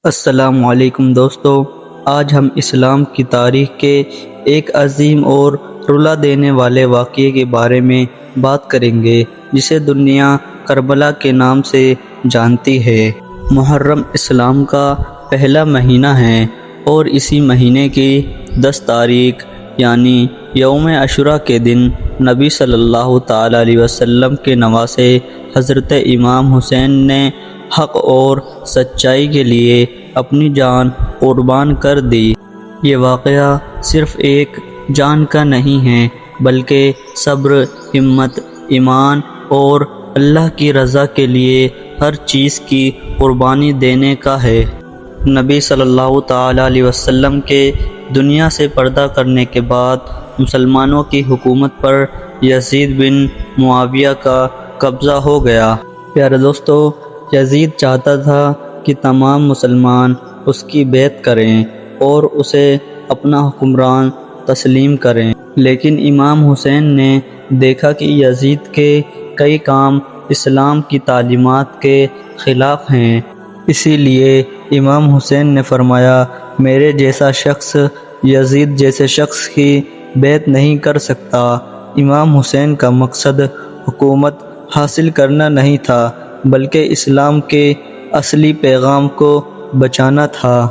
السلام علیکم دوستو، آج ہم اسلام کی تاریخ کے ایک عظیم اور رلا دینے والے واقعے کے بارے میں بات کریں گے جسے دنیا کربلا کے نام سے جانتی ہے۔ محرم اسلام کا پہلا مہینہ ہے اور اسی مہینے کی 10 تاریخ یعنی یوم عاشوراء کے دن نبی صلی اللہ تعالی علیہ وسلم کے نواسے حضرت امام حسین نے حق اور سچائی کے لیے اپنی جان قربان کر دی۔ یہ واقعہ صرف ایک جان کا نہیں ہے بلکہ صبر، ہمت، ایمان اور اللہ کی رضا کے لیے ہر چیز کی قربانی دینے کا ہے۔ نبی صلی اللہ تعالی علیہ وسلم کے دنیا سے پردہ کرنے کے بعد مسلمانوں کی حکومت پر یزید بن معاویہ کا قبضہ ہو گیا۔ پیارے دوستو، یزید چاہتا تھا کہ تمام مسلمان اس کی بیعت کریں اور اسے اپنا حکمران تسلیم کریں، لیکن امام حسین نے دیکھا کہ یزید کے کئی کام اسلام کی تعلیمات کے خلاف ہیں۔ اسی لیے امام حسین نے فرمایا، میرے جیسا شخص یزید جیسے شخص کی بیعت نہیں کر سکتا۔ امام حسین کا مقصد حکومت حاصل کرنا نہیں تھا بلکہ اسلام کے اصلی پیغام کو بچانا تھا۔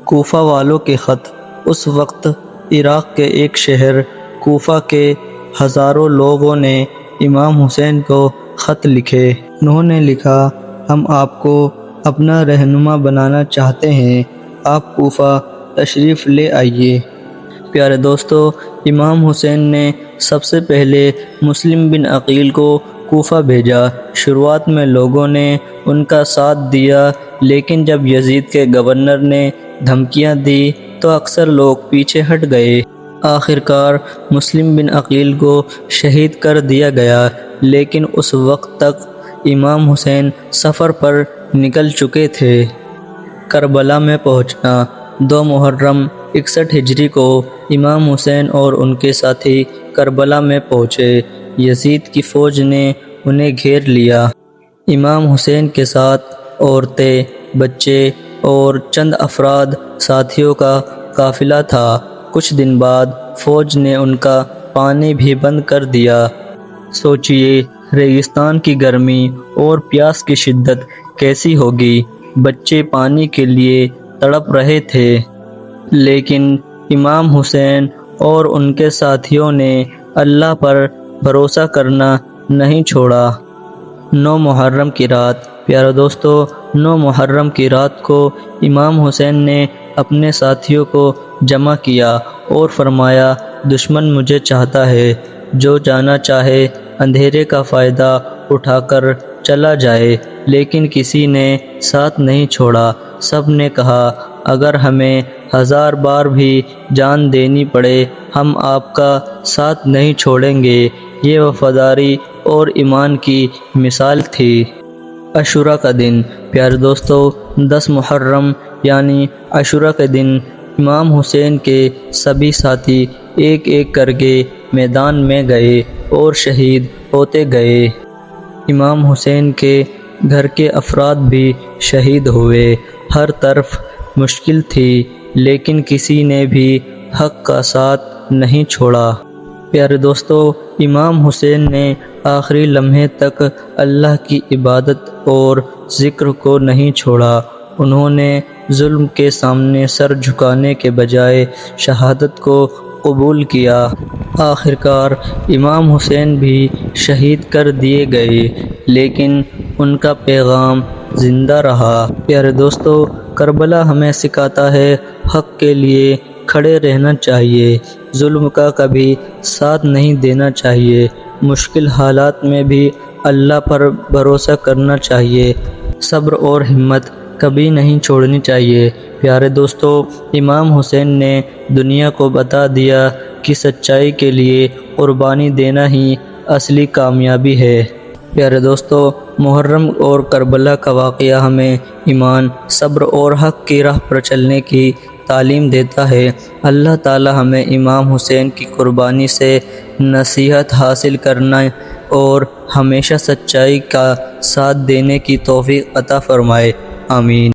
کوفہ والوں کے خط۔ اس وقت عراق کے ایک شہر کوفہ کے ہزاروں لوگوں نے امام حسین کو خط لکھے۔ انہوں نے لکھا، ہم آپ کو اپنا رہنما بنانا چاہتے ہیں، آپ کوفہ تشریف لے آئیے۔ پیارے دوستو، امام حسین نے سب سے پہلے مسلم بن عقیل کو کوفہ بھیجا۔ شروعات میں لوگوں نے ان کا ساتھ دیا، لیکن جب یزید کے گورنر نے دھمکیاں دی تو اکثر لوگ پیچھے ہٹ گئے۔ آخرکار مسلم بن عقیل کو شہید کر دیا گیا، لیکن اس وقت تک امام حسین سفر پر نکل چکے تھے۔ کربلا میں پہنچنا۔ 2 محرم 61 ہجری کو امام حسین اور ان کے ساتھی کربلا میں پہنچے۔ یزید کی فوج نے انہیں گھیر لیا۔ امام حسین کے ساتھ عورتیں، بچے اور چند افراد ساتھیوں کا قافلہ تھا۔ کچھ دن بعد فوج نے ان کا پانی بھی بند کر دیا۔ سوچئے، ریگستان کی گرمی اور پیاس کی شدت کیسی ہوگی۔ بچے پانی کے لیے تڑپ رہے تھے، لیکن امام حسین اور ان کے ساتھیوں نے اللہ پر بھروسہ کرنا نہیں چھوڑا۔ 9 محرم کی رات۔ پیارے دوستو، 9 محرم کی رات کو امام حسین نے اپنے ساتھیوں کو جمع کیا اور فرمایا، دشمن مجھے چاہتا ہے، جو جانا چاہے اندھیرے کا فائدہ اٹھا کر چلا جائے، لیکن کسی نے ساتھ نہیں چھوڑا۔ سب نے کہا، اگر ہمیں 1000 بار بھی جان دینی پڑے ہم آپ کا ساتھ نہیں چھوڑیں گے۔ یہ وفاداری اور ایمان کی مثال تھی۔ عاشوراء کا دن۔ پیارے دوستو، 10 محرم یعنی عاشوراء کے دن امام حسین کے سبھی ساتھی ایک ایک کر کے میدان میں گئے اور شہید ہوتے گئے۔ امام حسین کے گھر کے افراد بھی شہید ہوئے۔ ہر طرف مشکل تھی، لیکن کسی نے بھی حق کا ساتھ نہیں چھوڑا۔ پیارے دوستو، امام حسین نے آخری لمحے تک اللہ کی عبادت اور ذکر کو نہیں چھوڑا۔ انہوں نے ظلم کے سامنے سر جھکانے کے بجائے شہادت کو قبول کیا۔ آخرکار امام حسین بھی شہید کر دیے گئے، لیکن ان کا پیغام زندہ رہا۔ پیارے دوستو، کربلا ہمیں سکھاتا ہے حق کے لیے کھڑے رہنا چاہیے، ظلم کا کبھی ساتھ نہیں دینا چاہیے، مشکل حالات میں بھی اللہ پر بھروسہ کرنا چاہیے، صبر اور ہمت کبھی نہیں چھوڑنی چاہیے۔ پیارے دوستو، امام حسین نے دنیا کو بتا دیا کہ سچائی کے لیے قربانی دینا ہی اصلی کامیابی ہے۔ پیارے دوستو، محرم اور کربلا کا واقعہ ہمیں ایمان، صبر اور حق کی راہ پر چلنے کی تعلیم دیتا ہے۔ اللہ تعالی ہمیں امام حسین کی قربانی سے نصیحت حاصل کرنا اور ہمیشہ سچائی کا ساتھ دینے کی توفیق عطا فرمائے۔ آمین۔